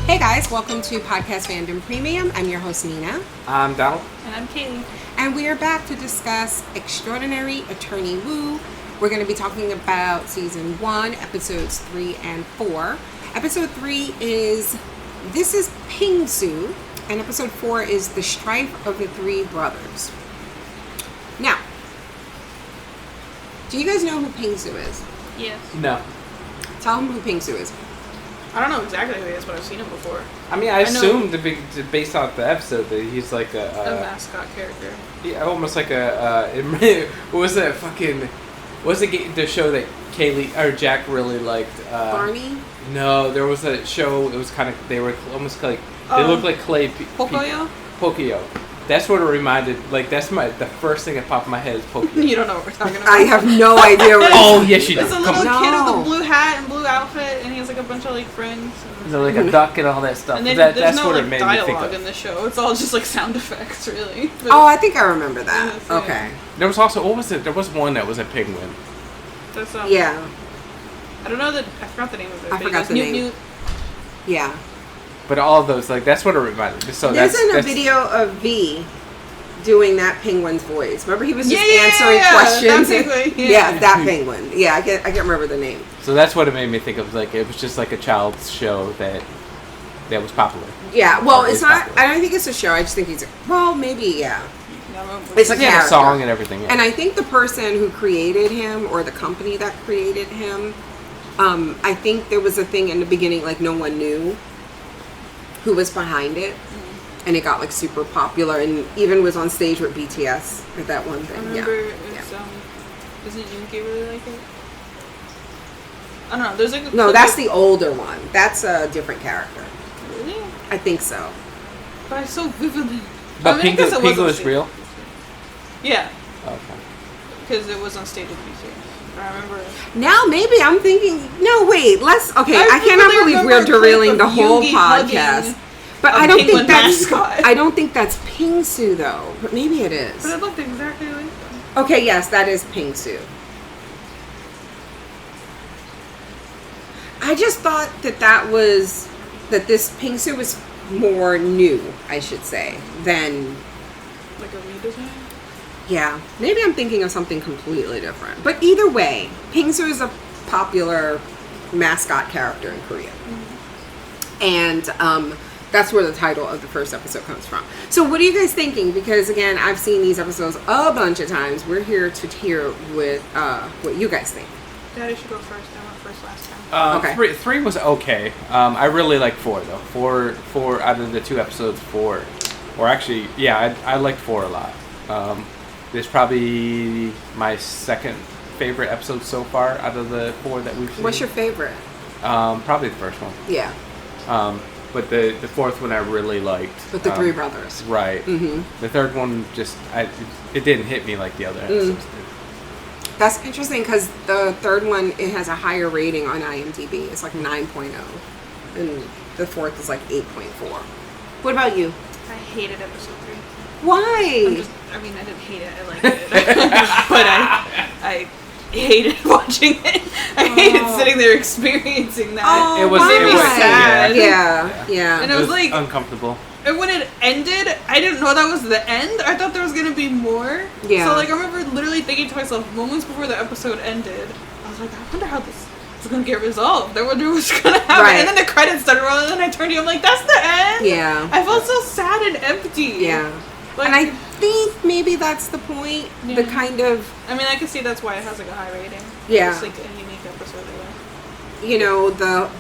Hey guys, welcome to Podcast Fandom Premium. I'm your host Nina. I'm Donald. And I'm Kaylee. And we are back to discuss Extraordinary Attorney Woo. We're going to be talking about Season 1, Episodes 3 and 4. Episode 3 is Ping-Su, and Episode 4 is The Strife of the Three Brothers. Now, do you guys know who Ping-Su is? Yes. No. Tell them who Ping-Su is. I don't know exactly who he is, but I've seen him before. I mean, I assumed based off the episode that he's like a mascot character. Yeah, almost like what was that fucking? What was the show that Kaylee or Jack really liked? Barney? No, there was a show. It was kind of they were almost like they looked like clay. Pocoyo? Pocoyo. That's what it reminded. Like that's the first thing that popped in my head is Pocoyo. You don't know what we're talking about. I have no idea. Oh yes, you do. It's a little kid with a blue hat and blue outfit, and he has like a bunch of like friends. So like a duck and all that stuff. And then that's there's no what like it made me think dialogue of. in the show. It's all just like sound effects, really. But Oh, I think I remember that. Yes, yeah. Okay. There was also what was it? There was one that was a penguin. That's Yeah. I don't know I forgot the name of it. I forgot the name. Newt. Yeah. But all of those, like, that's what it reminded me. So There's that's a video of V doing that penguin's voice. Remember, he was just Yeah, answering questions. that penguin, Yeah, that penguin. Yeah, I can't remember the name. So that's what it made me think of. Like, it was just like a child's show that was popular. Yeah, well, Or it's is not. popular. I don't think it's a show. I just think maybe, yeah. No, It's a He had a character. song and everything. Yeah. And I think the person who created him, or the company that created him, I think there was a thing in the beginning, like no one knew who was behind it. And it got like super popular, and even was on stage with BTS at that one I thing. remember Yeah. it's doesn't Yuki really like it? I don't know. There's like a No, clip that's of- the older one. That's a different character. Really? I think so. But I so vividly. But I guess it was Pingu on is stage. real? Yeah, Okay. because it was on stage with BTS. I remember. Now maybe I'm thinking. No, wait. Let's. Okay, I I cannot really believe remember we're a clip derailing of the whole Yoongi podcast. hugging But a I don't penguin think that's. mascot. I don't think that's Ping-Su though. But maybe it is. But it looked exactly like them. Okay, yes, that is Ping-Su. I just thought that this Ping-Su was more new, I should say, than. Like a redesign? Yeah, maybe I'm thinking of something completely different. But either way, Ping-Su is a popular mascot character in Korea. And that's where the title of the first episode comes from. So what are you guys thinking? Because again, I've seen these episodes a bunch of times. We're here to hear what you guys think. Daddy should go first. I went first last time. Okay. Three was okay. I really liked 4 though. Four out of the 2 episodes, 4. Or actually, yeah, I liked 4 a lot. This is probably my second favorite episode so far out of the 4 that we've seen. What's your favorite? Probably the first one. Yeah, But the 4th one I really liked. with the three brothers. Right. Mm-hmm. The 3rd one it didn't hit me like the other episodes did. That's interesting because the third one, it has a higher rating on IMDb. It's like 9.0. And the 4th is like 8.4. What about you? I hated episode 3. Why? I didn't hate it. I liked it. But I hated watching it. I hated sitting there experiencing that. Oh, It was- why? it was sad. Yeah. And it was like uncomfortable. And when it ended, I didn't know that was the end. I thought there was gonna be more. Yeah. So like I remember literally thinking to myself moments before the episode ended, I was like, I wonder how this is gonna get resolved. I wonder what's gonna happen. Right. And then the credits started rolling, and then I turned to you, I'm like, that's the end. Yeah. I felt so sad and empty. Yeah. Like, And I think maybe that's the point. Yeah. The kind of, I mean, I can see that's why it has like a high rating. Yeah. It's like a unique episode.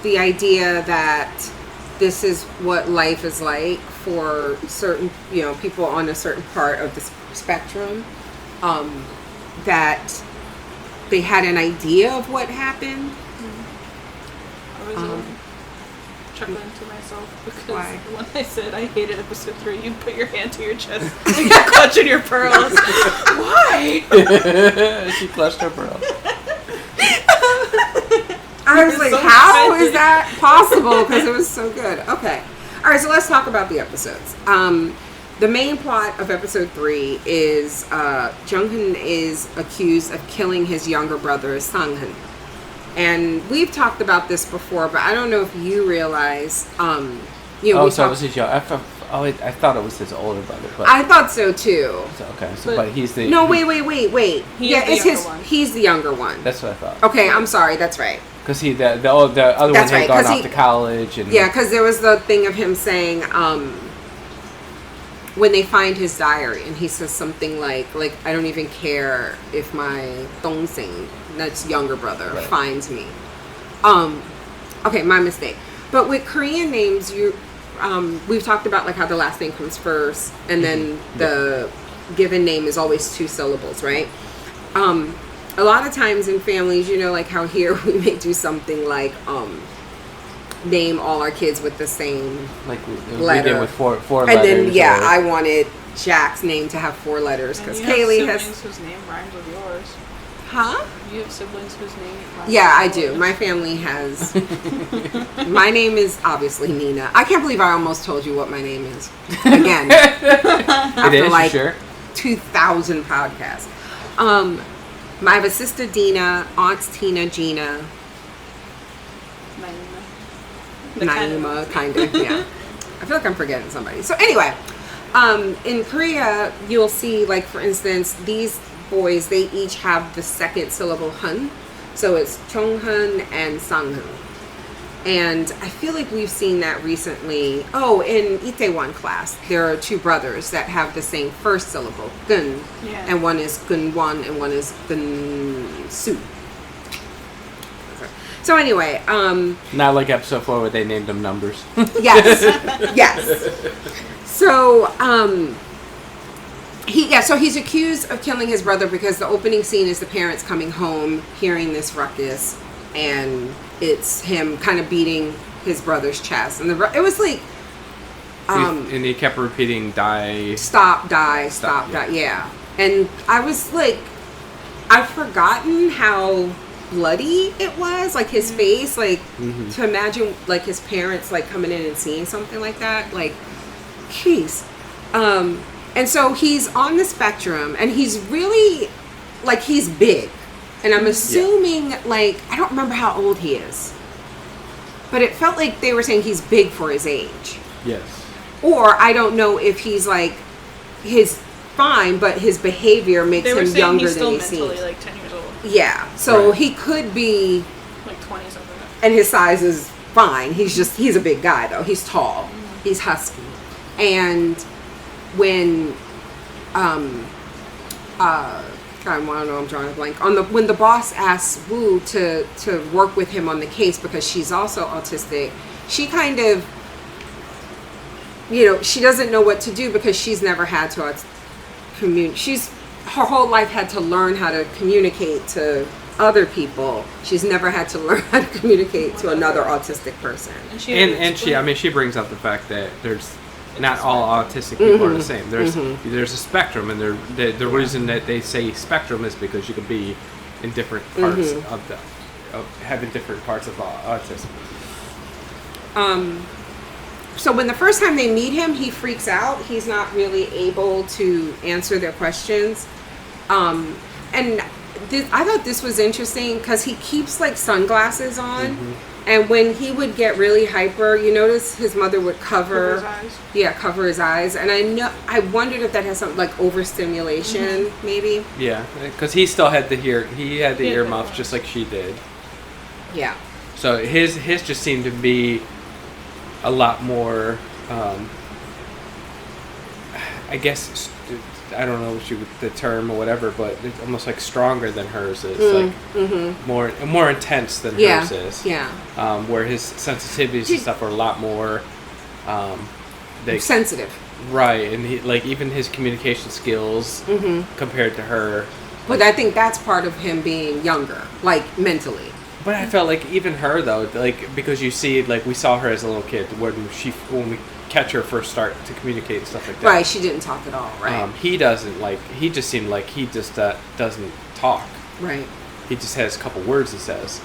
the idea that this is what life is like for certain, people on a certain part of the spectrum, that they had an idea of what happened. I was chuckling to myself because Why? when I said I hated episode 3, you put your hand to your chest and you're clutching your pearls. Why? She clutched her pearl. I was You're like, so how offended. is that possible? Because it was so good. Okay. All right, so let's talk about the episodes. The main plot of episode 3 is Junghoon is accused of killing his younger brother, Sanghoon. And we've talked about this before, but I don't know if you realize. You know, Oh, so it was his young. I thought it was his older brother. But I thought so too. Okay, so but he's the No, wait. Yeah, it's his. One. He's the younger one. That's what I thought. Okay, I'm sorry. That's right. Because the other That's one had right, gone 'cause off to college and Yeah, because there was the thing of him saying when they find his diary, and he says something like I don't even care if my Dongsing, that's younger brother, Right. finds me. Okay, my mistake. But with Korean names, we've talked about like how the last name comes first, and then the given name is always 2 syllables, right? A lot of times in families, you know, like how here we may do something like name all our kids with the same like we letter. did with four and letters. then or- I wanted Jack's name to have 4 letters because Kaylee have has. siblings whose name rhymes with yours. Huh? You have siblings whose name rhymes Yeah, I with do. yours. My family has. My name is obviously Nina. I can't believe I almost told you what my name is. Again. It is, like you sure? 2,000 podcasts. I have a sister Dina, aunts Tina, Gina, Naima, kind of, yeah. I feel like I'm forgetting somebody. So anyway, in Korea, you'll see, like, for instance, these boys, they each have the second syllable hun. So it's Chonghun and Sanghun. And I feel like we've seen that recently. Oh, in Itaewon class, there are 2 brothers that have the same first syllable, gun, Yeah. and one is gunwon and one is gunsu. So anyway, Not like episode 4 where they named them numbers. yes, yes. So, so he's accused of killing his brother because the opening scene is the parents coming home, hearing this ruckus, and it's him kind of beating his brother's chest, and it was like, And he kept repeating, die. stop, die, stop, die, yeah. And I was like, I've forgotten how bloody it was, like his face, like to imagine like his parents like coming in and seeing something like that, like, jeez. And so he's on the spectrum, and he's really like, he's big, and I'm assuming like, I don't remember how old he is, but it felt like they were saying he's big for his age. Yes. Or I don't know if he's like, his fine, but his behavior makes They were him saying younger he's still than he mentally seems. like 10 years old, Yeah, so Right. he could be, like 20 something. and his size is fine. He's a big guy though. He's tall. He's husky. And when, I don't know, I'm drawing a blank. When the boss asks Wu to work with him on the case because she's also autistic, she kind of, you know, she doesn't know what to do because she's never had to her whole life had to learn how to communicate to other people. She's never had to learn how to communicate to another autistic person. And she brings up the fact that there's not all autistic people are the same. There's a spectrum, and the reason that they say spectrum is because you could be in different parts of having different parts of autism. So when the first time they meet him, he freaks out. He's not really able to answer their questions. And I thought this was interesting because he keeps like sunglasses on. And when he would get really hyper, you notice his mother would cover his eyes. Yeah, cover his eyes. And I wondered if that has something like overstimulation, maybe. Yeah, because he still had the earmuffs just like she did. Yeah. So his just seemed to be a lot more, I guess, I don't know the term or whatever, but it's almost like stronger than hers is, like more intense than hers is. Yeah. Where his sensitivities and stuff are a lot more sensitive. Right, and he, like, even his communication skills compared to her. But I think that's part of him being younger, like mentally. But I felt like even her though, like, because you see, like, we saw her as a little kid when we catch her first start to communicate and stuff like that. Right, she didn't talk at all, right? He just seemed like he just doesn't talk. Right. He just has a couple words he says.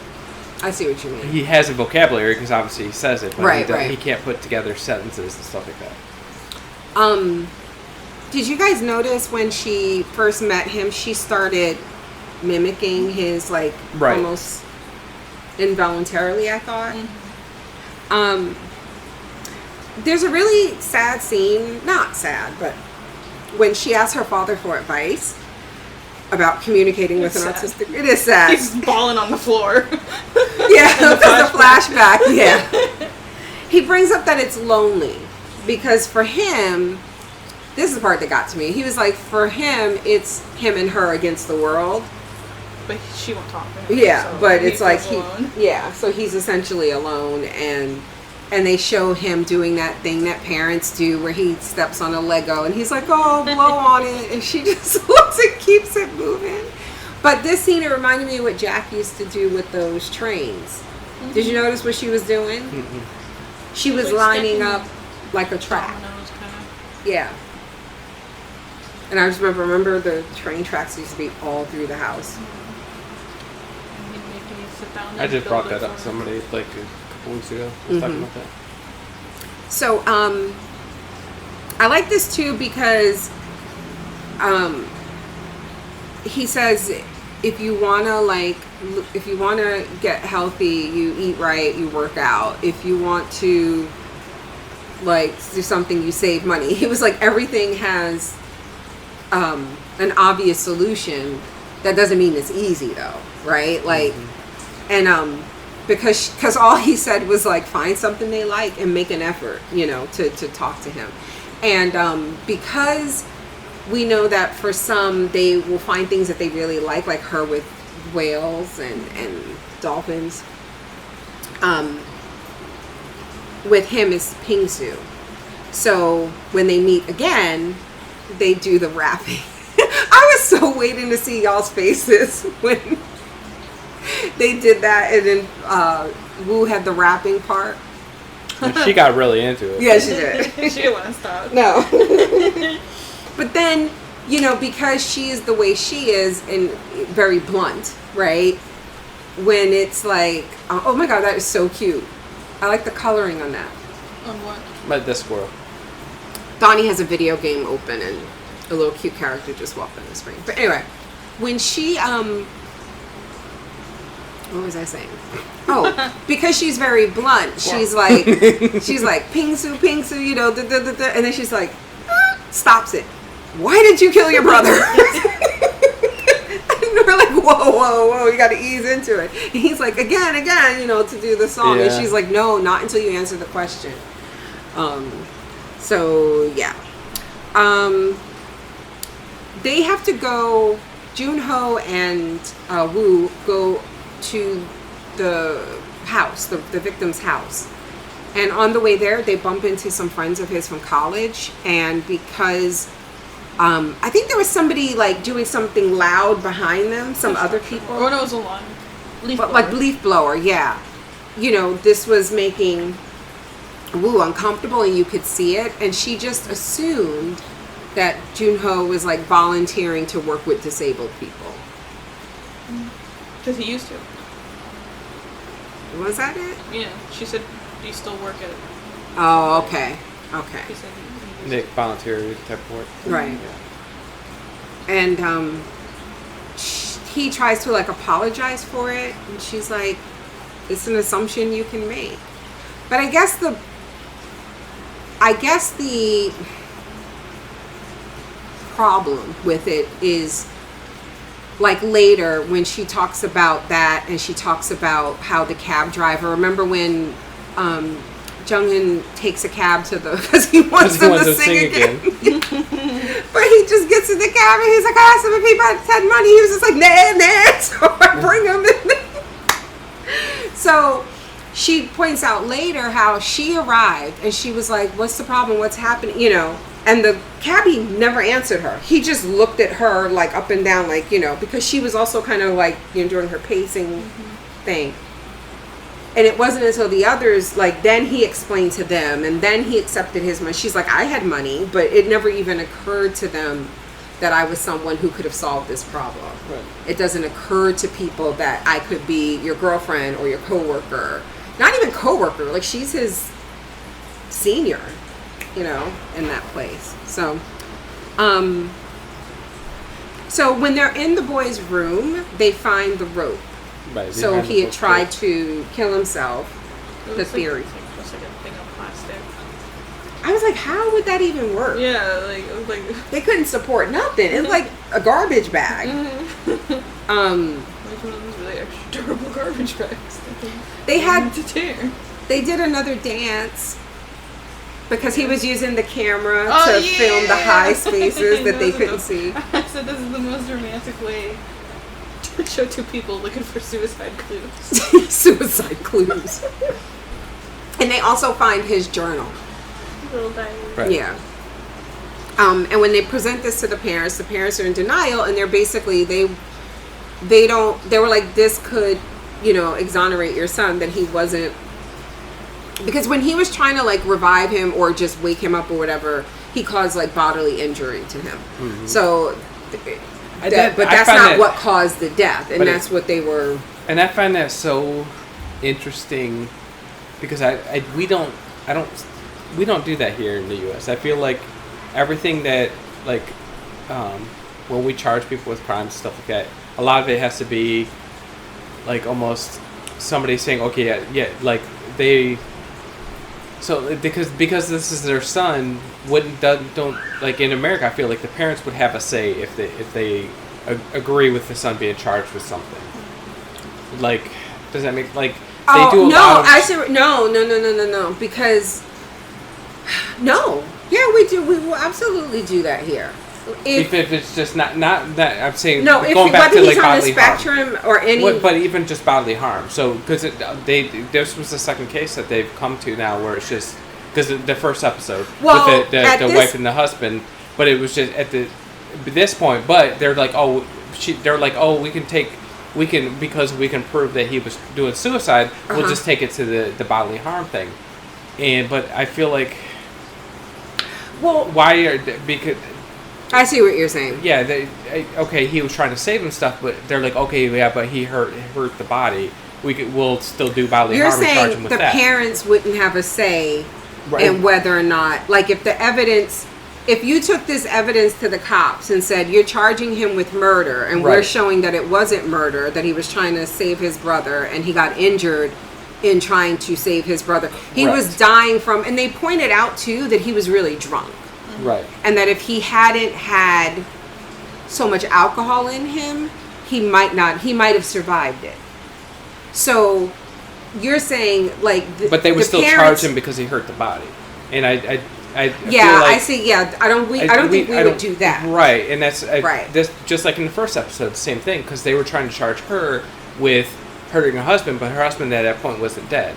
I see what you mean. He has a vocabulary because obviously he says it, but Right. he can't put together sentences and stuff like that. Did you guys notice when she first met him, she started mimicking his, like, Right. almost... involuntarily, I thought. There's a really sad scene, not sad, but when she asks her father for advice about communicating with an autistic. It is sad. He's falling on the floor. Yeah, the flashback. Yeah. He brings up that it's lonely because for him, this is the part that got to me. He was like, for him, it's him and her against the world. But she won't talk to him. Yeah, so but it's like alone. so he's essentially alone, and they show him doing that thing that parents do where he steps on a Lego and he's like, oh, blow on it, and she just looks and keeps it moving. But this scene, it reminded me of what Jack used to do with those trains. Did you notice what she was doing? She was lining up like a track. Dominoes, kinda. Yeah. And I just remember the train tracks used to be all through the house. I just brought that up to somebody like a couple weeks ago. I was talking about that. So, I like this too because he says if you wanna get healthy, you eat right, you work out. If you want to like do something, you save money. He was like, everything has an obvious solution. That doesn't mean it's easy though, right? Like, and because all he said was like, find something they like and make an effort, to talk to him. And because we know that for some, they will find things that they really like her with whales and dolphins. With him is Pingsu. So when they meet again, they do the rapping. I was so waiting to see y'all's faces when they did that, and then Wu had the rapping part. And she got really into it. Yeah, she did. She didn't want to stop. No. But then, because she is the way she is and very blunt, right? When it's like, oh my God, that is so cute. I like the coloring on that. On what? But the squirrel. Donnie has a video game open and a little cute character just walked on the screen. But anyway, when she, what was I saying? Oh, because she's very blunt. She's like, Pingsu, Pingsu, and then she's like, stops it. Why did you kill your brother? And we're like, whoa, you got to ease into it. And he's like, again, to do the song. Yeah. And she's like, no, not until you answer the question. So yeah. They have to go, Junho and Wu go to the house, the victim's house. And on the way there, they bump into some friends of his from college. And because I think there was somebody like doing something loud behind them, some other people. Oh, no, it was a lawn. Leaf blower. Like leaf blower, yeah. This was making Wu uncomfortable and you could see it. And she just assumed that Junho was like volunteering to work with disabled people. Because he used to. Was that it? Yeah, she said, do you still work at it? Oh, okay. He said he Nick volunteer type of work. Right. Yeah. And he tries to like apologize for it, and she's like, it's an assumption you can make. But I guess the problem with it is like later when she talks about that, and she talks about how the cab driver, remember when Junghin takes a cab to the, because he wants them to sing again. But he just gets in the cab and he's like, I asked him if he had money. He was just like, nah. So I bring him in. So she points out later how she arrived and she was like, what's the problem? What's happening? And the cabbie never answered her. He just looked at her like up and down, like, because she was also kind of like, doing her pacing thing. And it wasn't until the others, like, then he explained to them and then he accepted his money. She's like, I had money, but it never even occurred to them that I was someone who could have solved this problem. Right. It doesn't occur to people that I could be your girlfriend or your coworker. Not even coworker, like she's his senior, in that place. So, so when they're in the boys' room, they find the rope. Right. So he had tried to kill himself. It The looks like- theory. It's like just like a thing of plastic. I was like, how would that even work? Yeah, like it was like. They couldn't support nothing. It was like a garbage bag. Like one of those really extra durable garbage bags. They had to tear. They did another dance because he was using the camera Oh, to yeah. film the high spaces I that they know, couldn't see. I said this is the most romantic way to show two people looking for suicide clues. Suicide clues. And they also find his journal. Little diary. Right. Yeah. And when they present this to the parents are in denial, and they're basically they were like, this could, exonerate your son, that he wasn't, because when he was trying to like revive him or just wake him up or whatever, he caused like bodily injury to him. Mm-hmm. So, I that's find not that- what caused the death, and But that's what they were. And I find that so interesting because we don't do that here in the U.S. I feel like everything that like when we charge people with crimes, stuff like that, a lot of it has to be like almost somebody saying, okay, yeah, like they. So because this is their son, don't like in America, I feel like the parents would have a say if they agree with the son being charged with something. Like, does that make like they do a lot of... I see. No. Because yeah, we do. We will absolutely do that here. If it's just not that I'm saying no, if going back whether to he's like on the bodily spectrum harm. or any, But even just bodily harm. So because this was the second case that they've come to now where it's just because the first episode with the wife and the husband, but it was just at this point. But they're like, we can because we can prove that he was doing suicide. We'll just take it to the bodily harm thing. But I feel like, because. I see what you're saying. Yeah, okay, he was trying to save him stuff, but they're like, okay, yeah, but he hurt the body. We'll still do bodily harm and charge him with the that. parents wouldn't have a say Right. in whether or not, like, if you took this evidence to the cops and said you're charging him with murder, and we're Right. showing that it wasn't murder, that he was trying to save his brother and he got injured in trying to save his brother, he Right. was dying from, and they pointed out too that he was really drunk. Right. And that if he hadn't had so much alcohol in him, he might have survived it. So you're saying like, But they would still parents, charge him because he hurt the body, and I feel yeah, like I see. Yeah, I don't think we would do that. Right, and that's Right. This just like in the first episode, the same thing because they were trying to charge her with hurting her husband, but her husband at that point wasn't dead.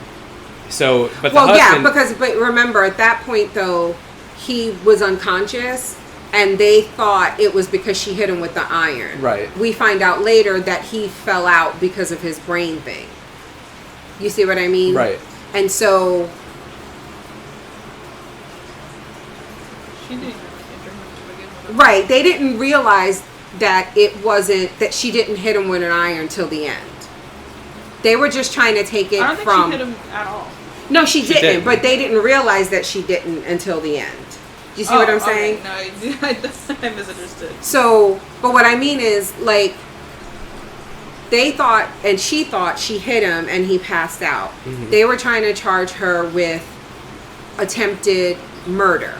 So, but the husband, but remember at that point though, he was unconscious, and they thought it was because she hit him with the iron. Right. We find out later that he fell out because of his brain thing. You see what I mean? Right. And so, She didn't injure him to begin with. right, they didn't realize that that she didn't hit him with an iron till the end. They were just trying to take it I don't think from. she hit him at all. No, she didn't, didn't. but they didn't realize that she didn't until the end. Do you see what I'm saying? No, I misunderstood. So, but what I mean is, like, they thought, and she thought she hit him and he passed out. Mhm. They were trying to charge her with attempted murder.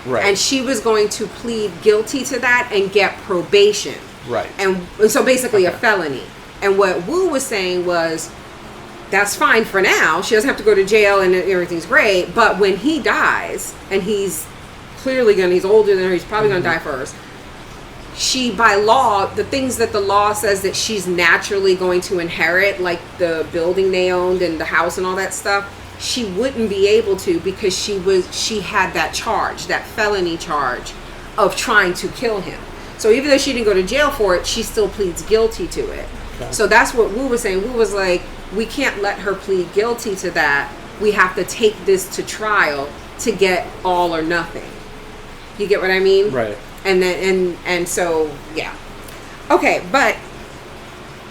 right, And she was going to plead guilty to that and get probation. right, And so basically a Okay. felony. And what Wu was saying was, that's fine for now. She doesn't have to go to jail and everything's great. But when he dies, and he's clearly he's older than her, he's probably going to die first. She, by law, the things that the law says that she's naturally going to inherit, like the building they owned and the house and all that stuff, she wouldn't be able to because she had that charge, that felony charge of trying to kill him. So even though she didn't go to jail for it, she still pleads guilty to it. Okay. So that's what Wu was saying. Wu was like, we can't let her plead guilty to that. We have to take this to trial to get all or nothing. You get what I mean? right. And then and so yeah. Okay, but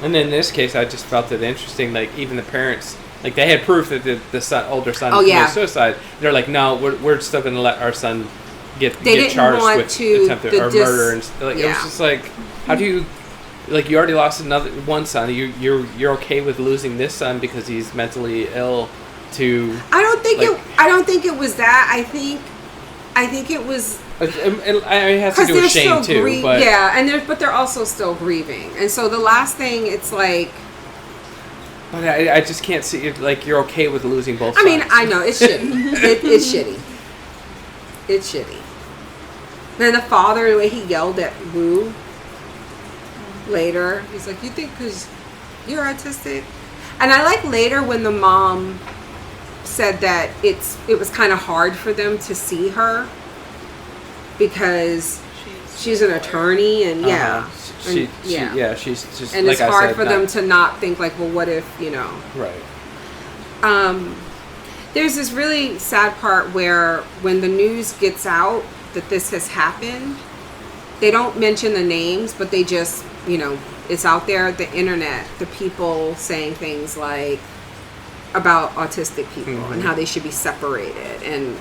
And in this case, I just felt it interesting. Like even the parents, like they had proof that the older son committed suicide. They're like, no, we're still going to let our son get didn't charged want with to attempted or murder, and like it was yeah. just like, how do you like you already lost one son. You're okay with losing this son because he's mentally ill. I don't think it was that. I think it was. It has to do with shame too. But yeah, but they're also still grieving, and so the last thing, it's like. But I just can't see it. Like you're okay with losing both. I mean, sides. I know it's shitty. It's shitty. It's shitty. Then the father, the way he yelled at Wu later, he's like, "You think because you're autistic?" And I like later when the mom said that it was kind of hard for them to see her because she's an attorney and she's just and it's hard for them to not think like, well, what if right. There's this really sad part where when the news gets out that this has happened, they don't mention the names, but they just it's out there, the internet, the people saying things like about autistic people and how they should be separated and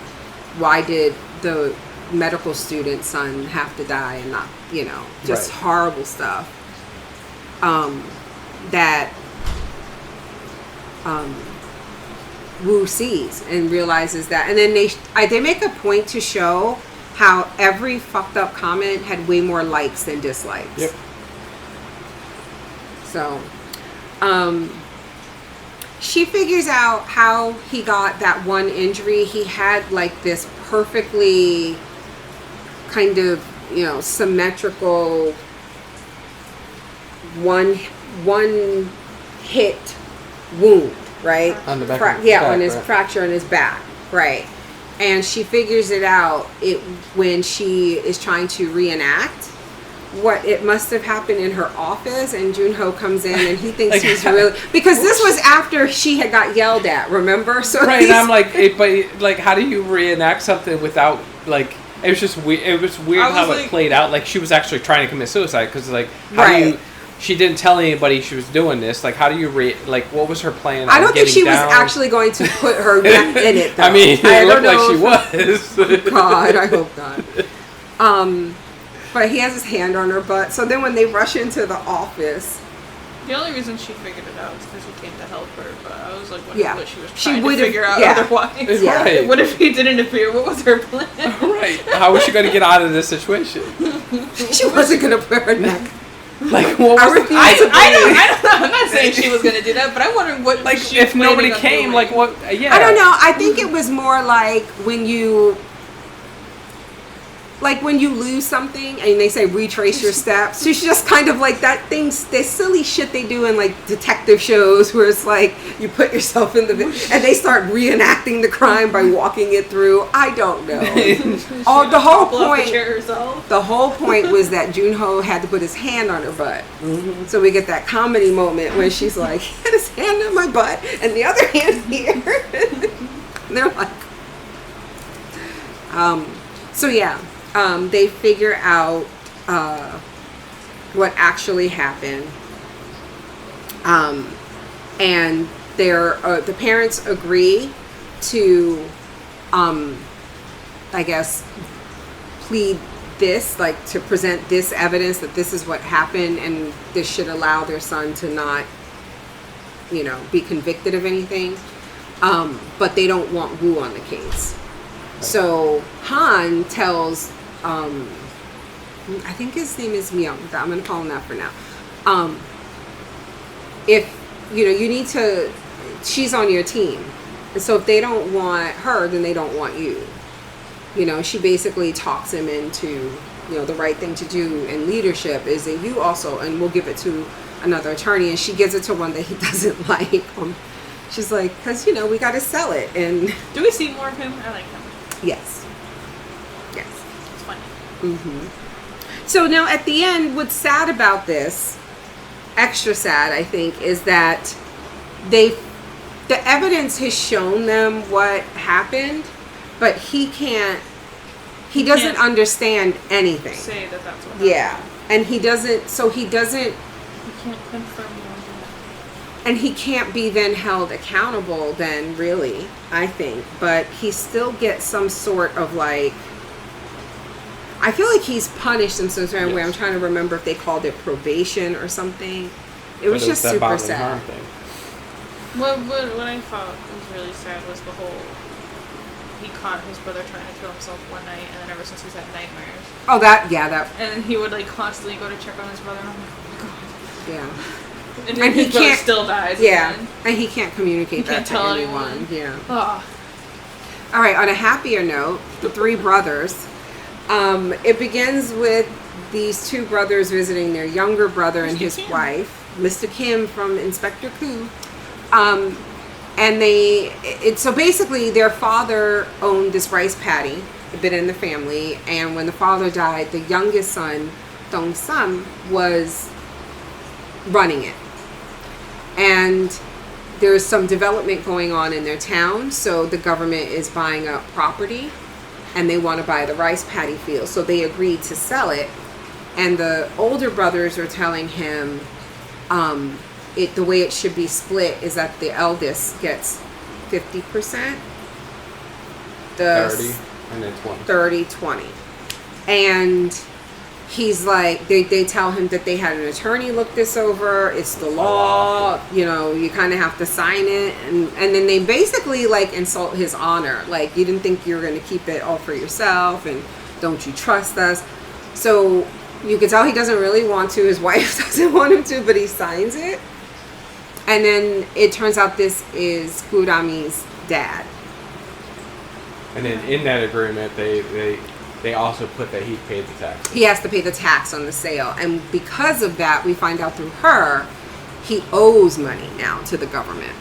why did the medical student son have to die and not, just right. Horrible stuff that Wu sees and realizes that. And then they make a point to show how every fucked up comment had way more likes than dislikes. Yep. So, she figures out how he got that one injury. He had like this perfectly kind of, symmetrical one hit wound, right? On the back. On his fracture in his back, right? And she figures it out when she is trying to reenact what it must have happened in her office, and Junho comes in and he thinks he's really, because this was after she had got yelled at, remember? So right, and I'm like, but like, how do you reenact something without like? It was just weird. It was weird how it played out. Like she was actually trying to commit suicide because like, how do you? She didn't tell anybody she was doing this. Like, how do you what was her plan? I don't think she was actually going to put her neck in it, though. I mean, it looked like she was. Oh, God, I hope not. But he has his hand on her butt. So then when they rush into the office... The only reason she figured it out is because he came to help her. But I was like, what she was trying to figure out otherwise. Yeah. Right. What if he didn't appear? What was her plan? Right. How was she going to get out of this situation? She wasn't going to put her neck... Like, what was I don't know. I'm not saying she was going to do that, but I'm wondering what she if nobody came, like, what... Yeah. I don't know. I think it was more like when you... Like when you lose something and they say retrace your steps, she's just kind of like that things, the silly shit they do in like detective shows where it's like you put yourself in the and they start reenacting the crime by walking it through. I don't know. The whole point was that Junho had to put his hand on her butt. Mm-hmm. So we get that comedy moment when she's like, he had his hand on my butt and the other hand here. And they're like, so yeah. They figure out what actually happened, and the parents agree to, I guess, plead this, like to present this evidence that this is what happened, and this should allow their son to not, be convicted of anything. But they don't want Wu on the case. So Han tells, I think his name is Myung, but I'm going to call him that for now. If, you need to, she's on your team. And so if they don't want her, then they don't want you. She basically talks him into, the right thing to do in leadership is that you also, and we'll give it to another attorney, and she gives it to one that he doesn't like. She's like, because, we got to sell it. And do we see more of him? I like him. Yes. It's funny. Mm-hmm. So now at the end, what's sad about this, extra sad, I think, is that the evidence has shown them what happened, but he doesn't understand anything. Say that's what happened. Yeah. And he can't confirm that. And he can't be then held accountable then, really, I think. But he still gets some sort of like, I feel like he's punished in some certain way. Yes. I'm trying to remember if they called it probation or something. It But was just that super bodily sad. harm thing. What I thought was really sad was the whole, he caught his brother trying to kill himself one night, and then ever since he's had nightmares. Oh, that, And he would like constantly go to check on his brother, and I'm like, oh my god. yeah. And, And he his brother can't- still dies. Yeah, again. and he can't communicate He can't that to tell anyone. anyone. Yeah. Oh. All right, on a happier note, the three brothers. It begins with these two brothers visiting their younger brother and Mr. his Kim. wife, Mr. Kim from Inspector Koo. And so basically their father owned this rice paddy, had been in the family, and when the father died, the youngest son, Dong Sam, was running it. And there's some development going on in their town, so the government is buying up property and they want to buy the rice paddy field, so they agreed to sell it. And the older brothers are telling him the way it should be split is that the eldest gets 50%, the 30 and then 20. 30-20, and he's like, they tell him that they had an attorney look this over, it's the law, you know, you kind of have to sign it, and then they basically like insult his honor, like, you didn't think you were going to keep it all for yourself, and don't you trust us? So you can tell he doesn't really want to, his wife doesn't want him to, but he signs it. And then it turns out this is Kurami's dad. And then in that agreement, they also put that he paid the tax. He has to pay the tax on the sale, and because of that, we find out through her, he owes money now to the government.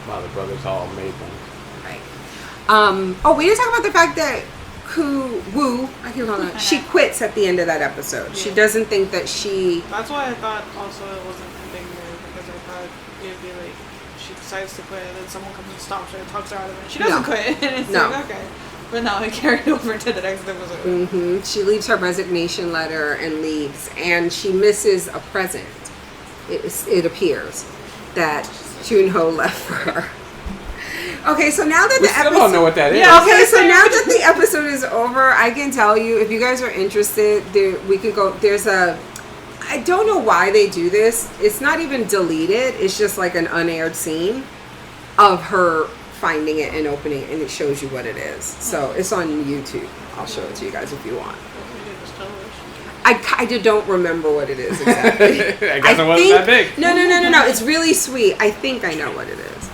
Wow, the brothers all made them. Right. Oh, we didn't talk about the fact that Woo, I keep calling her, she quits at the end of that episode. She doesn't think that she... That's why I thought also it wasn't a big move, because I thought it would be like, she decides to quit, and then someone comes and stops her and talks her out of it. She doesn't quit, and it's like, okay. But now it carried over to the next episode. She leaves her resignation letter and leaves, and she misses a present. It appears that Junho left for her. Okay, so now that We the still episode... don't know what that is. Yeah. Okay, so now that the episode is over, I can tell you, if you guys are interested, we could go... There's a... I don't know why they do this. It's not even deleted. It's just like an unaired scene of her finding it and opening it, and it shows you what it is. So it's on YouTube. I'll show it to you guys if you want. I don't remember what it is exactly. I guess it wasn't that big. No. It's really sweet. I think I know what it is.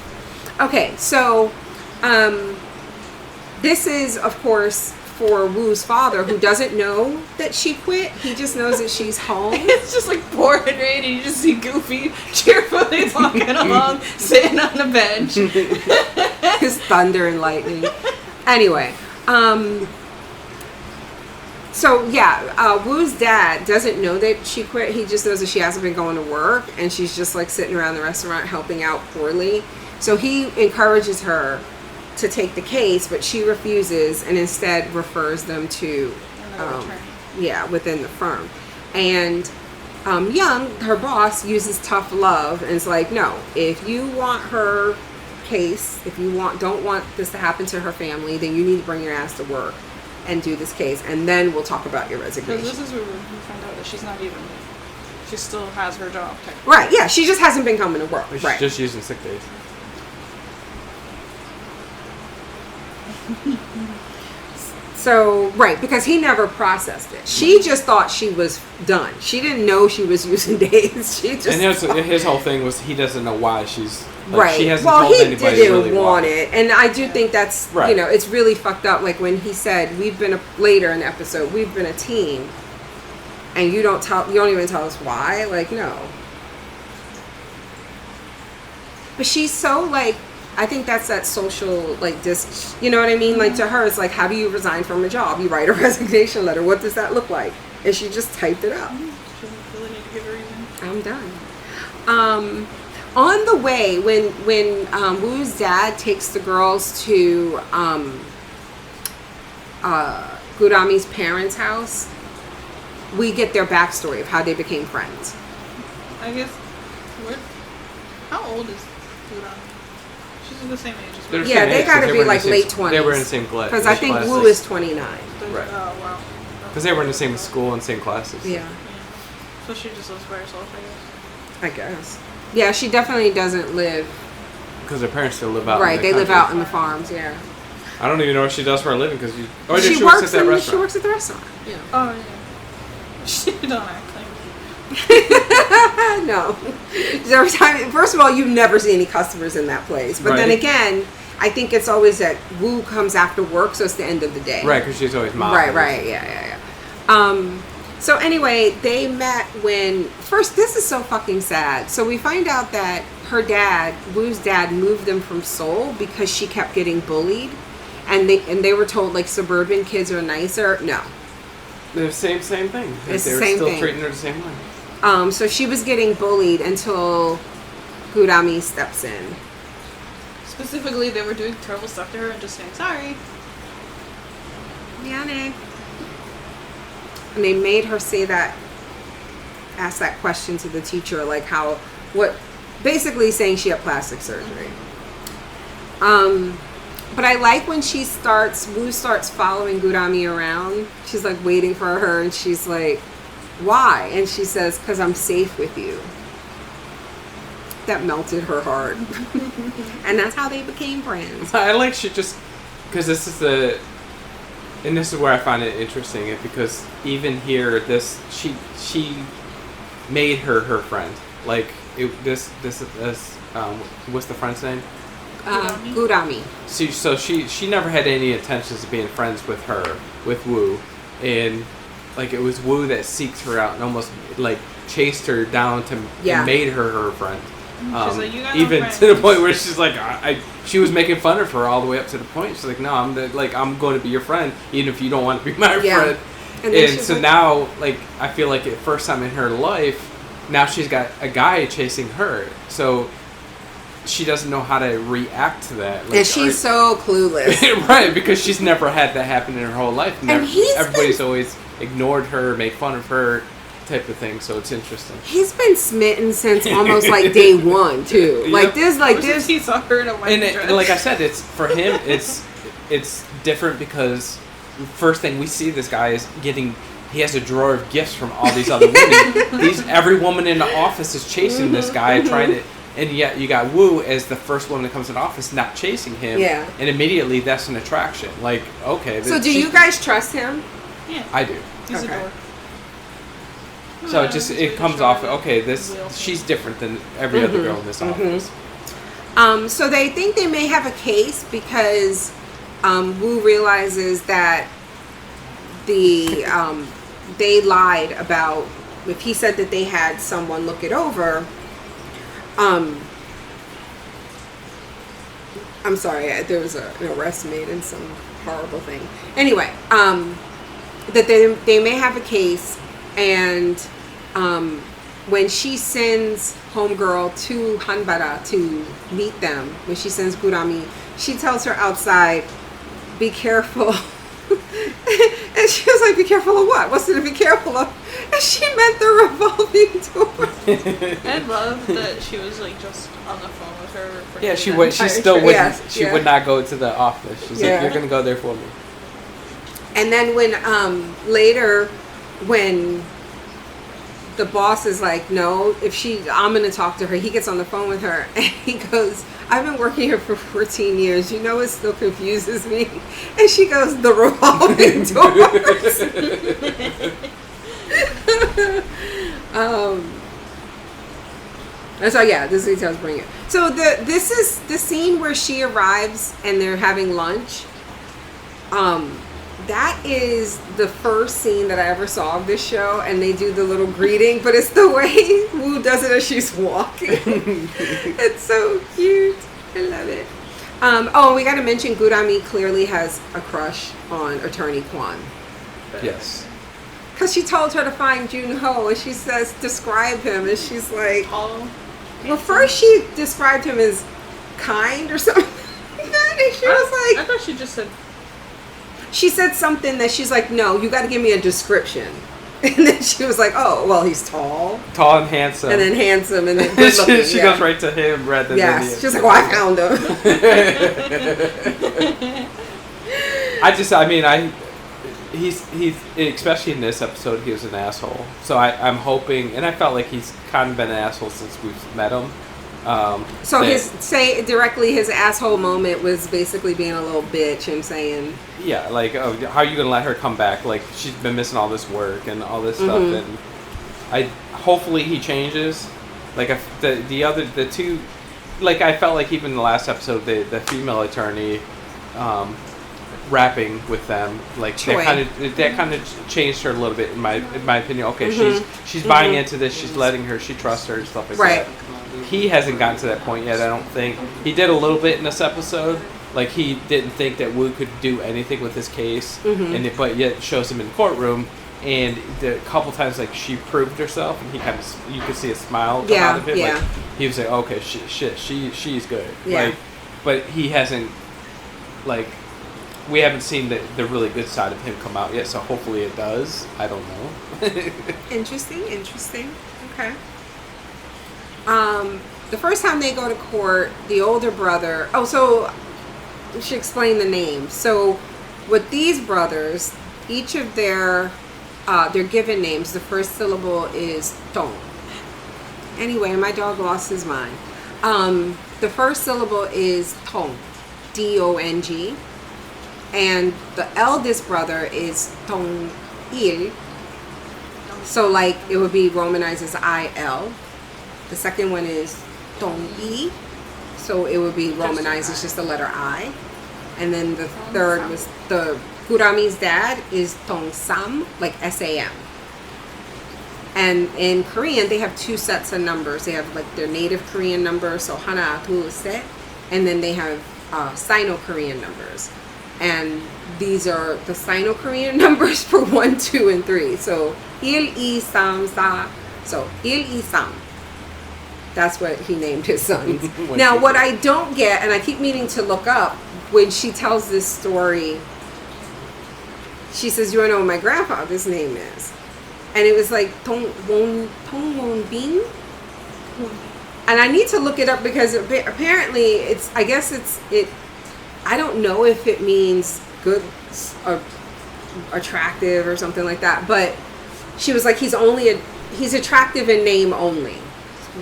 Okay, so this is, of course, for Woo's father, who doesn't know that she quit. He just knows that she's home. It's just like pouring rain, and you just see Goofy cheerfully walking along, sitting on the bench. His thunder and lightning. Anyway, so yeah, Woo's dad doesn't know that she quit. He just knows that she hasn't been going to work, and she's just like sitting around the restaurant helping out poorly. So he encourages her to take the case, but she refuses and instead refers them to within the firm. And Young, her boss, uses tough love and is like, no, if you want her case, if you don't want this to happen to her family, then you need to bring your ass to work and do this case, and then we'll talk about your resignation. Because this is where we find out that she's not even, she still has her job technically. Right, yeah, she just hasn't been coming to work. She's Right. just using sick days. So, right, because he never processed it. She just thought she was done. She didn't know she was using days. She just And his whole thing was he doesn't know why she's... Like, right. She hasn't well, told he anybody didn't really want why. it, and I do think that's Right. it's really fucked up. Like when he said, later in the episode, we've been a team, and you don't even tell us why. Like, no. But she's so like, I think that's that social like you know what I mean? Like to her, it's like, how do you resign from a job? You write a resignation letter. What does that look like? And she just typed it up. She doesn't really need to give a reason. I'm done. On the way, when Woo's dad takes the girls to Gurami's parents' house, we get their backstory of how they became friends. I guess, how old is Gurami? She's the same age as They're me. the Yeah, same they age, gotta 'cause be were in like the same- late 20s. They were in the same class. Because I think Woo is 29. Right. Oh, wow. Because they were in the same school and same classes. Yeah. So she just lives by herself, I guess. I guess. Yeah, she definitely doesn't live. Because her parents still live out. Right, in the they live country. out in the farms. Yeah. I don't even know what she does for a living because you. Oh, she she works works at that restaurant. She works at the restaurant. Yeah. Oh yeah. She don't act like. No. 'Cause every time, first of all, you never see any customers in that place. But then Right. again, I think it's always that Wu comes after work, so it's the end of the day. Right, because she's always mom. Right. Yeah. So anyway, they met when first. This is so fucking sad. So we find out that her dad, Wu's dad, moved them from Seoul because she kept getting bullied, and they were told like suburban kids are nicer. No. The same thing. It's they the were same still thing. treating her the same way. So she was getting bullied until Gurami steps in. Specifically, they were doing terrible stuff to her and just saying sorry. Miane. And they made her ask that question to the teacher, like basically saying she had plastic surgery. But I like when Wu starts following Gurami around. She's like waiting for her and she's like, why? And she says, 'cause I'm safe with you. That melted her heart. And that's how they became friends. I like she just because this is where I find it interesting because even here she made her friend like this what's the friend's name? Gurami. She never had any intentions of being friends with Wu, and like it was Wu that seeked her out and almost like chased her down and made her friend. She's like, you got even no to the point where she's like, she was making fun of her all the way up to the point. She's like, no, I'm going to be your friend, even if you don't want to be my friend. And so now, like, I feel like the first time in her life, now she's got a guy chasing her. So she doesn't know how to react to that. Like, and she's so clueless. Right, because she's never had that happen in her whole life. Everybody's always ignored her, made fun of her, type of thing, so it's interesting. He's been smitten since almost like day one too. Like this. He saw her in a white dress. And like I said, it's for him. It's different because first thing we see this guy is getting. He has a drawer of gifts from all these other women. Every woman in the office is chasing this guy, trying to. And yet you got Wu as the first woman that comes in the office, not chasing him. Yeah. And immediately that's an attraction. Like, okay. So do you guys trust him? Yeah. I do. He's a dork. So it comes off. Okay, she's different than every other girl in this office. So they think they may have a case because Wu realizes that they lied about if he said that they had someone look it over. I'm sorry, there was an arrest made in some horrible thing. Anyway, that they may have a case, and when she sends homegirl to Hanbara to meet them, when she sends Gurami, she tells her outside, be careful. And she was like, be careful of what? What's it to be careful of? And she meant the revolving door. I love that she was like just on the phone with her. For She Yeah. would not go to the office. She's like, you're gonna go there for me. And then when later when the boss is like, no, I'm gonna talk to her, he gets on the phone with her and he goes, I've been working here for 14 years, you know, it still confuses me. And she goes, the revolving doors. And so this details bring it. So this is the scene where she arrives and they're having lunch. That is the first scene that I ever saw of this show, and they do the little greeting, but it's the way Wu does it as she's walking. It's so cute. I love it. We got to mention Gurami clearly has a crush on Attorney Kwan. Yes. Because she told her to find Jun-ho, and she says, describe him, and she's like, well, first she described him as kind or something like that, and she was like... I thought she just said... She said something that she's like, no, you got to give me a description. And then she was like, oh, well, he's tall. Tall and handsome. And then handsome, and then good looking. She goes right to him rather than Yes, she's like, well, I found him. he's especially in this episode, he was an asshole. So I'm hoping, and I felt like he's kind of been an asshole since we've met him. So his asshole moment was basically being a little bitch and saying, yeah, like, oh, how are you gonna let her come back? Like, she's been missing all this work and all this stuff, and hopefully he changes. Like, if the two, like, I felt like even in the last episode, the female attorney, rapping with them, like, that kind of changed her a little bit in my opinion. Okay, she's buying into this, she trusts her and stuff like that. He hasn't gotten to that point yet, I don't think. He did a little bit in this episode. Like, he didn't think that Wu could do anything with his case, but yet shows him in the courtroom, and a couple times, like, she proved herself, and he kind of, you could see a smile come out of it. Like, he was like, okay, she's good. Like, but he hasn't, like, we haven't seen the really good side of him come out yet, so hopefully it does. I don't know. Interesting. Okay. The first time they go to court, the older brother... Oh, so we should explain the names. So with these brothers, each of their given names, the first syllable is Tong. Anyway, my dog lost his mind. The first syllable is Tong, D-O-N-G. And the eldest brother is Tong Il. So, like, it would be romanized as I-L. The second one is Tong I, so it would be romanized as just the letter I. And then the third was the Gurami's dad is Tong Sam, like S-A-M. And in Korean, they have two sets of numbers. They have like their native Korean numbers, so Hana, Tu, Se, and then they have Sino-Korean numbers. And these are the Sino-Korean numbers for 1, 2, and 3. So Il, I, Sam, Sa. So Il, I, Sam. That's what he named his sons. Now, what I don't get, and I keep meaning to look up, when she tells this story, she says, you want to know what my grandfather's name is? And it was like Tong Won Bin. And I need to look it up because apparently I don't know if it means good or attractive or something like that, but she was like, he's attractive in name only.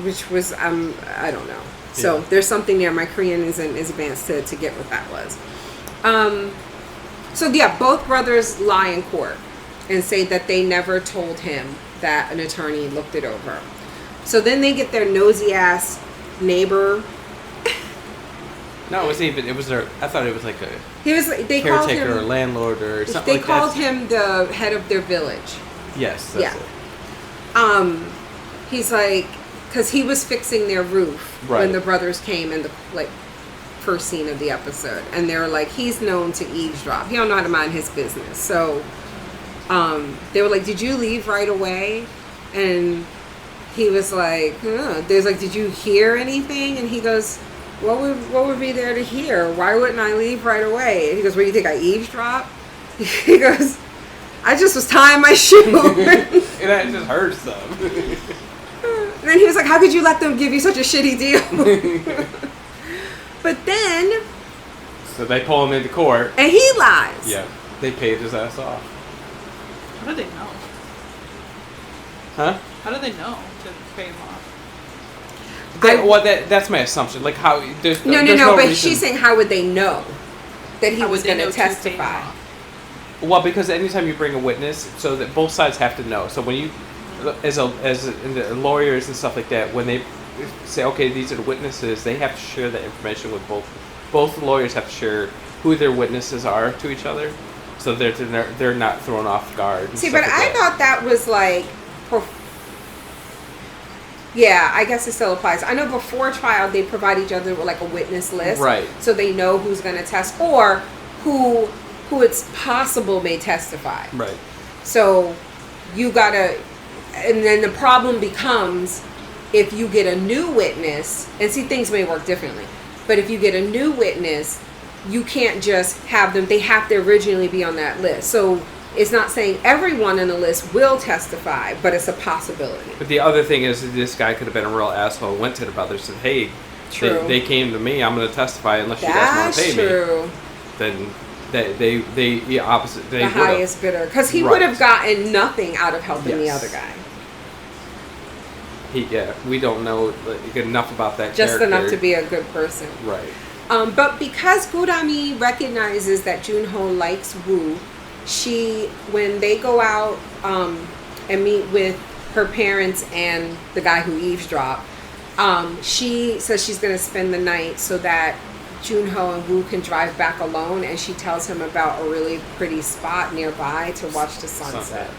Which was, I don't know. So there's something there. My Korean is advanced to get what that was. So yeah, both brothers lie in court and say that they never told him that an attorney looked it over. So then they get their nosy ass neighbor. No, it was their, I thought it was like a they caretaker called him, or landlord or something they like that. called him the head of their village. Yes, that's it. He's like, because he was fixing their roof when the brothers came in the first scene of the episode, and they were like, he's known to eavesdrop. He don't know how to mind his business. So they were like, did you leave right away? And he was like, there's like, did you hear anything? And he goes, what would be there to hear? Why wouldn't I leave right away? And he goes, what do you think, I eavesdrop? He goes, I just was tying my shoe. And I just heard some. And then he was like, how could you let them give you such a shitty deal? But then... So they pull him into court. And he lies. Yeah. They paid his ass off. How do they know? Huh? How do they know to pay him off? That's my assumption. Like, how... There's no, but reason. She's saying, how would they know that he was going to testify? Well, because anytime you bring a witness, so that both sides have to know. So when you... As lawyers and stuff like that, when they say, okay, these are the witnesses, they have to share that information with both lawyers have to share who their witnesses are to each other, so they're not thrown off guard. See, but I thought that was like, yeah, I guess it still applies. I know before trial they provide each other with like a witness list, right? So they know who's going to test or who it's possible may testify, right? So you gotta. And then the problem becomes if you get a new witness, and see, things may work differently, but if you get a new witness, you can't just have them, they have to originally be on that list. So it's not saying everyone on the list will testify, but it's a possibility. But the other thing is this guy could have been a real asshole, went to the brothers and said, hey, they came to me, I'm going to testify unless you guys want to pay me. Then the opposite. They the would've. highest bidder, because he Right. would have gotten nothing out of helping the Yes. other guy. We don't know enough about that Just character. enough to be a good person. Right. But because Gurami recognizes that Junho likes Woo, when they go out and meet with her parents and the guy who eavesdropped, she says she's going to spend the night so that Junho and Woo can drive back alone, and she tells him about a really pretty spot nearby to watch the sunset.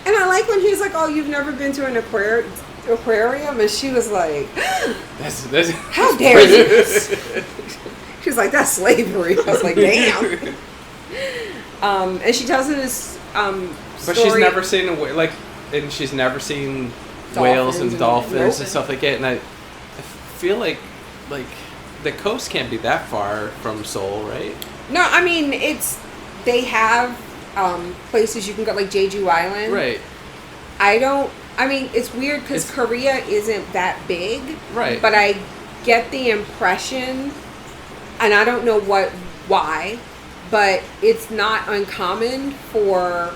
And I like when he's like, "Oh, you've never been to an aquarium?" And she was like, That's "How dare you?" She was like, "That's slavery." I was like, "Damn." And she tells him this But story. she's never seen and she's never seen whales and dolphins and stuff like that. And I feel like the coast can't be that far from Seoul, right? No, I mean they have places you can go, like Jeju Island. Right. I mean, it's weird because Korea isn't that big. Right. But I get the impression, and I don't know why, but it's not uncommon for,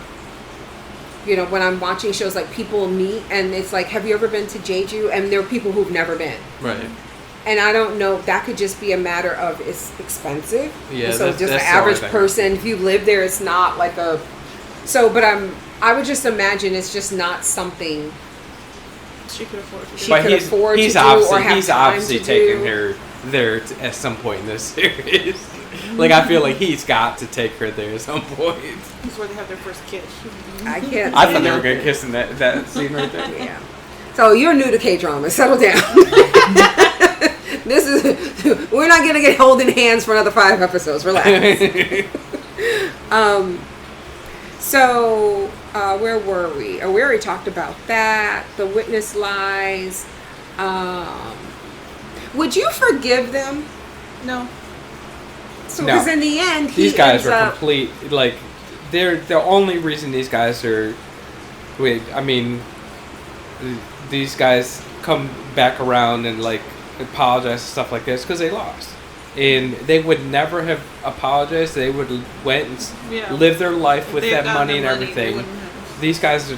when I'm watching shows, like people meet and it's like, have you ever been to Jeju? And there are people who've never been. Right. And I don't know, that could just be a matter of it's expensive. Yeah, so that's just the the average only thing. person, if you live there, it's not like a... So, but I would just imagine it's just not something She could afford to do. She could afford to do or have he's time obviously to taking do. her there at some point in this series. I feel like he's got to take her there at some point. That's where they have their first kiss. I can't... I thought they were going to kiss in that scene right there. Yeah. So you're new to K-drama. Settle down. We're not going to get holding hands for another 5 episodes. Relax. So, where were we? Oh, we already talked about that. The witness lies. Would you forgive them? No. So, No. because in the end, These guys are complete. They're the only reason these guys are. These guys come back around and apologize and stuff like this because they lost. And they would never have apologized. They would have went and lived their life with that money and everything. These guys I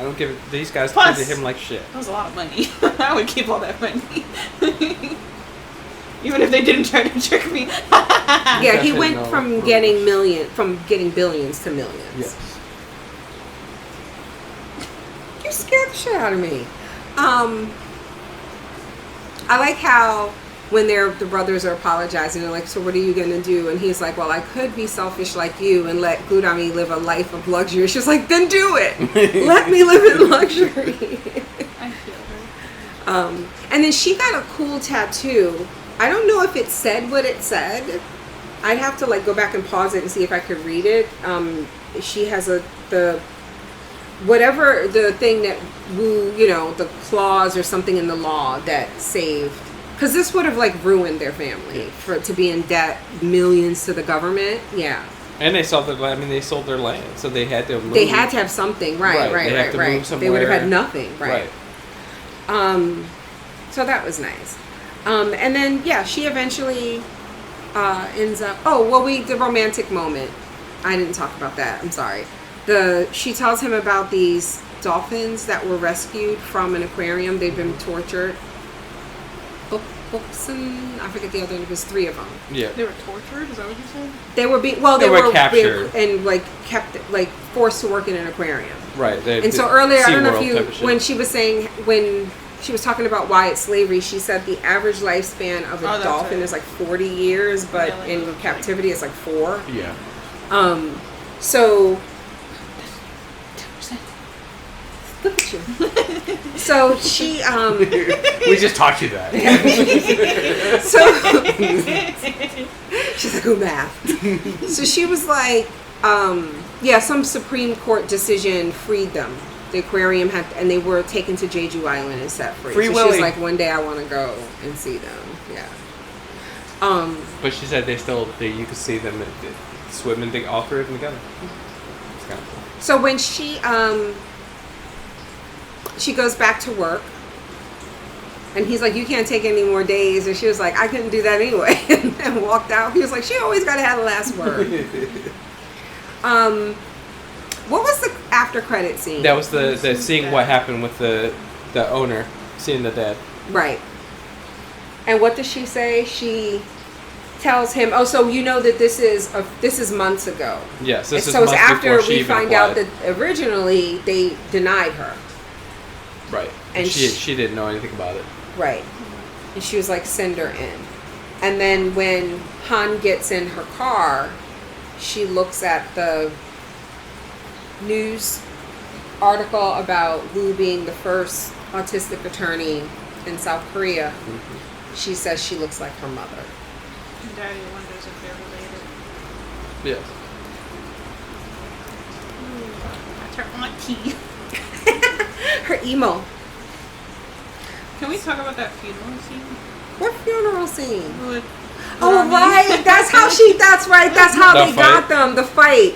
don't give it. These guys treated him like shit. That was a lot of money. I would keep all that money. Even if they didn't try to trick me. Yeah, he went from getting billions to millions. Yes. You scared the shit out of me. I like how when the brothers are apologizing, they're like, "So what are you gonna do?" And he's like, "Well, I could be selfish like you and let Gurami live a life of luxury." She's like, "Then do it. Let me live in luxury." I feel her. And then she got a cool tattoo. I don't know if it said what it said. I'd have to go back and pause it and see if I could read it. She has whatever the thing that the clause or something in the law that saved, because this would have ruined their family to be in debt millions to the government. Yeah. And they sold their land. They sold their land, so they had to move. They had to have something, right. They had to move somewhere. They would have had nothing, right. So that was nice. And then she eventually ends up. The romantic moment. I didn't talk about that. I'm sorry. She tells him about these dolphins that were rescued from an aquarium. They've been tortured. Books and I forget the other. It was 3 of them. Yeah. They were tortured. Is that what you said? They were they were captured and kept forced to work in an aquarium. Right. And so earlier, I don't know if when she was talking about why it's slavery, she said the average lifespan of a dolphin is 40 years, but in captivity it's 4. Yeah. So. Look at you. So she We just taught you that. So she's like, "Oh, math." So she was like, some Supreme Court decision freed them. The aquarium and they were taken to Jeju Island and set free. So Willy. she's like, one day I want to go and see them. Yeah. But she said you could see them swimming all 3 of them together. It's kind of cool. So when she goes back to work, And he's like, you can't take any more days. And she was like, I couldn't do that anyway. And walked out. He was like, she always got to have the last word. What was the after credit scene? That was the seeing what happened with the owner, seeing the dad. Right. And what does she say? She tells him, oh, so you know that this is months ago. Yes, this is so it's months after before she we even find applied. out that originally they denied her. Right. And she didn't know anything about it. Right. And she was like, send her in. And then when Han gets in her car, she looks at the news article about Woo being the first autistic attorney in South Korea. Mm-hmm. She says she looks like her mother. And Daddy wonders if they're related. Yes. That's her auntie. Her emo. Can we talk about that funeral scene? What funeral scene? With Oh, Rami? right. That's how that's how The they fight. got them. The fight.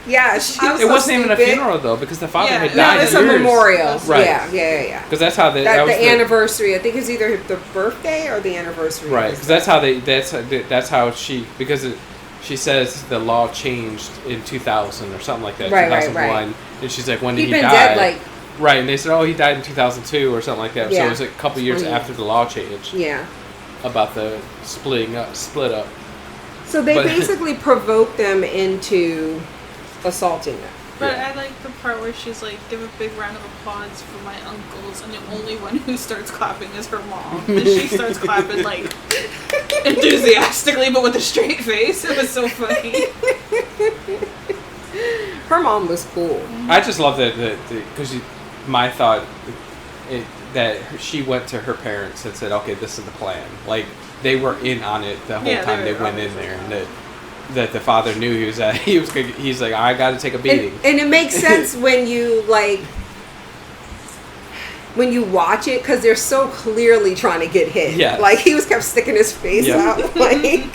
Yeah. She was It so wasn't even a stupid. funeral though, because the father Yeah, had no, died. No, it's a years. memorial. Right. Yeah. Because that's how they. That, That was the anniversary. I think it's either the birthday or the anniversary. Right, because that's how they. That's how she. Because she says the law changed in 2000 or something like that. Right, 2001, and she's like, when did He'd he been die? dead like. Right, and they said, oh, he died in 2002 or something like that. So Yeah. it was a couple years 20. after the law changed Yeah. about the split up. So they But- basically provoked them into assaulting them. But Yeah. I like the part where she's like, give a big round of applause for my uncles, and the only one who starts clapping is her mom. And she starts clapping, like, enthusiastically, but with a straight face. It was so funny. Her mom was cool. I just love that because my thought that she went to her parents and said, okay, this is the plan. Like, they were in on it the whole Yeah, time they they were went in obviously there, on and that the father knew he's like, I got to take a beating. And it makes sense when you watch it, because they're so clearly trying to get hit. Yeah. Like, he was kept sticking his face Yeah. out. Like,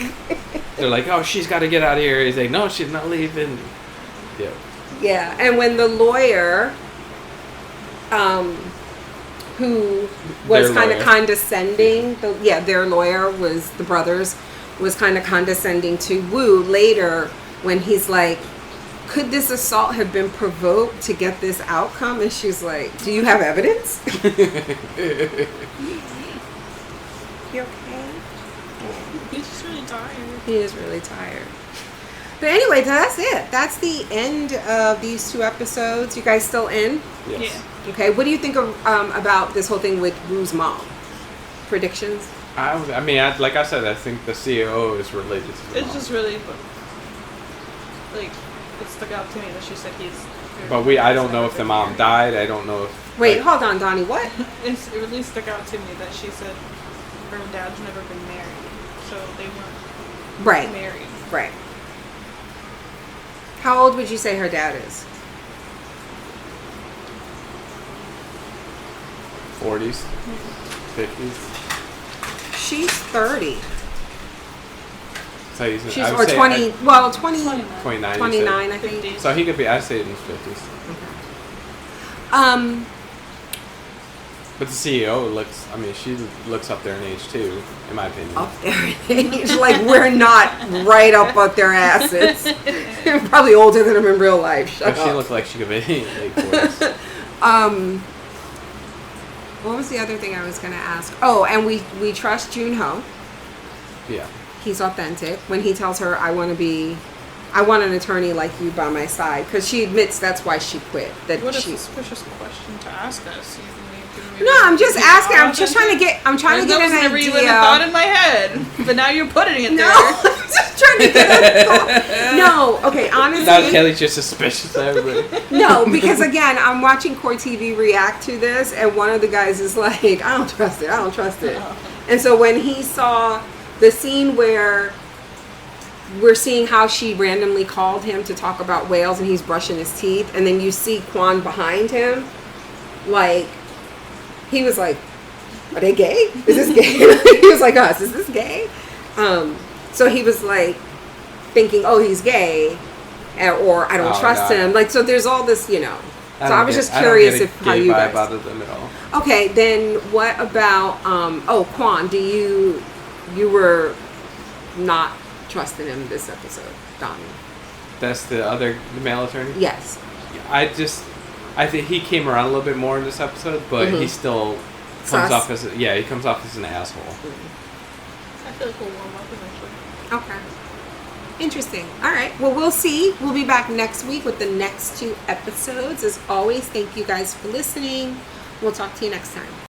They're like, oh, she's got to get out of here. He's like, no, she's not leaving. Yeah. yeah. And when the lawyer, who was Their kind of lawyer. condescending, their lawyer was, the brothers, was kind of condescending to Woo later when he's like, could this assault have been provoked to get this outcome? And she's like, do you have evidence? You okay? He's just really tired. He is really tired. But anyway, that's it. That's the end of these 2 episodes. You guys still in? Yes. Yeah. Okay. What do you think of about this whole thing with Woo's mom? Predictions? I mean, like I said, I think the CEO is related to the It's mom. just really, like, it stuck out to me that she said he's... But I don't know if the mom died. I don't know if... Wait, like, hold on, Donnie. What? It really stuck out to me that she said her dad's never been married, so they weren't Right. married. Right. How old would you say her dad is? 40s, 50s. She's 30. So he's, She's I would or say 20. Well, 20. 29. 29, I think. 50. So he could be. I say in his 50s. But the CEO looks. I mean, she looks up there in age too, in my opinion. Up there in age. Like, we're not right up their asses. Probably older than them in real life. Shut But she up. looked like she could be late 40s. What was the other thing I was going to ask? Oh, and we trust Junho. Yeah. He's authentic. When he tells her, I want an attorney like you by my side. Because she admits that's why she quit. That What a she. suspicious question to ask us. No, I'm just asking. I'm just trying to get. I'm trying to get an never idea. even a thought in my head, but now you're putting it No, there. I'm just trying to get a thought. No, okay, honestly. Now Kelly's just suspicious of everybody. No, because again, I'm watching Core TV react to this, and one of the guys is like, I don't trust it. I don't trust it. And so when he saw the scene where we're seeing how she randomly called him to talk about whales and he's brushing his teeth, and then you see Quan behind him, like, he was like, are they gay? Is this gay? He was like, us, is this gay? So he was like thinking, oh, he's gay, or I don't trust him. Like, so there's all this, So I was just curious how you guys. Out of them at all. Okay, then what about Quan? You were not trusting him this episode, Donnie. That's the male attorney? Yes. I think he came around a little bit more in this episode, but he still comes off as he comes off as an asshole. I feel like we'll warm up eventually. Okay. Interesting. All right. Well, we'll see. We'll be back next week with the next 2 episodes. As always, thank you guys for listening. We'll talk to you next time.